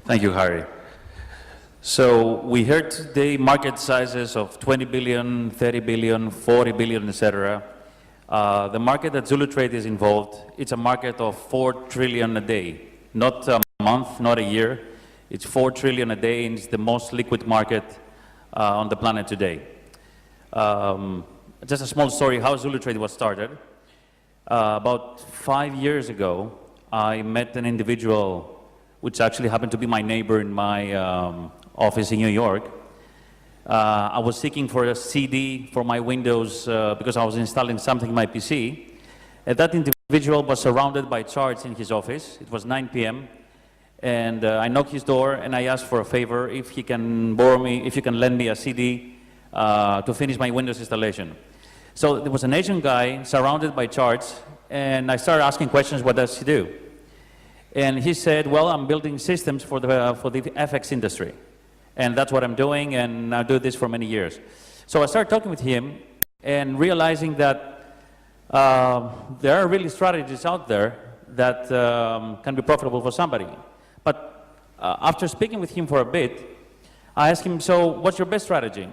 Thank you, Harry. So we heard today market sizes of 20 billion, 30 billion, 40 billion, etc. The market that ZuluTrade is involved, it's a market of 4 trillion a day, not a month, not a year. It's 4 trillion a day, and it's the most liquid market on the planet today. Just a small story how ZuluTrade was started. About 5 years ago, I met an individual which actually happened to be my neighbor in my office in New York. I was seeking for a CD for my Windows because I was installing something in my PC. And that individual was surrounded by charts in his office. It was 9 p.m. And I knocked his door and I asked for a favor if he can borrow me, if he can lend me a CD to finish my Windows installation. So there was an Asian guy surrounded by charts, and I started asking questions, what does he do? And he said, well, I'm building systems for the FX industry. And that's what I'm doing, and I do this for many years. So I started talking with him and realizing that there are really strategies out there that can be profitable for somebody. But after speaking with him for a bit, I asked him, so what's your best strategy?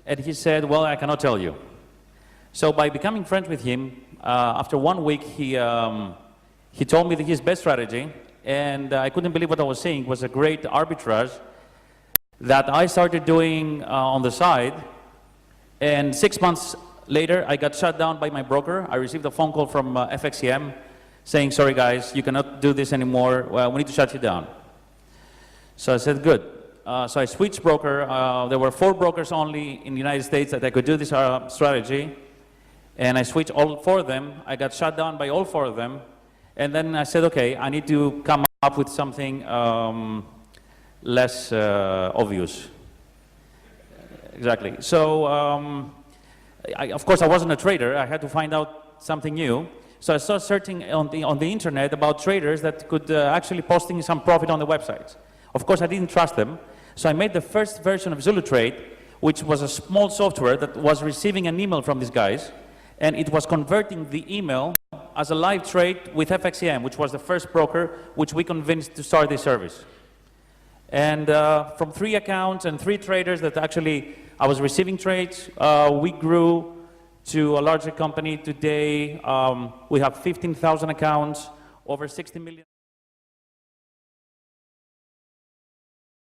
And he said, well, I cannot tell you. So by becoming friends with him, after 1 week, he told me that his best strategy, and I couldn't believe what I was seeing, was a great arbitrage that I started doing on the side. And 6 months later, I got shut down by my broker. I received a phone call from FXCM saying, sorry guys, you cannot do this anymore. Well, we need to shut you down. So I said, good. So I switched broker. There were 4 brokers only in the United States that I could do this strategy. And I switched all 4 of them. I got shut down by all 4 of them. And then I said, okay, I need to come up with something less obvious. Exactly. So, of course, I wasn't a trader. I had to find out something new. So I started searching on the internet about traders that could actually posting some profit on the websites. Of course, I didn't trust them. So I made the first version of ZuluTrade, which was a small software that was receiving an email from these guys, and it was converting the email as a live trade with FXCM, which was the first broker which we convinced to start this service. And from 3 accounts and 3 traders that actually I was receiving trades, we grew to a larger company. Today, we have 15,000 accounts, over 60 million.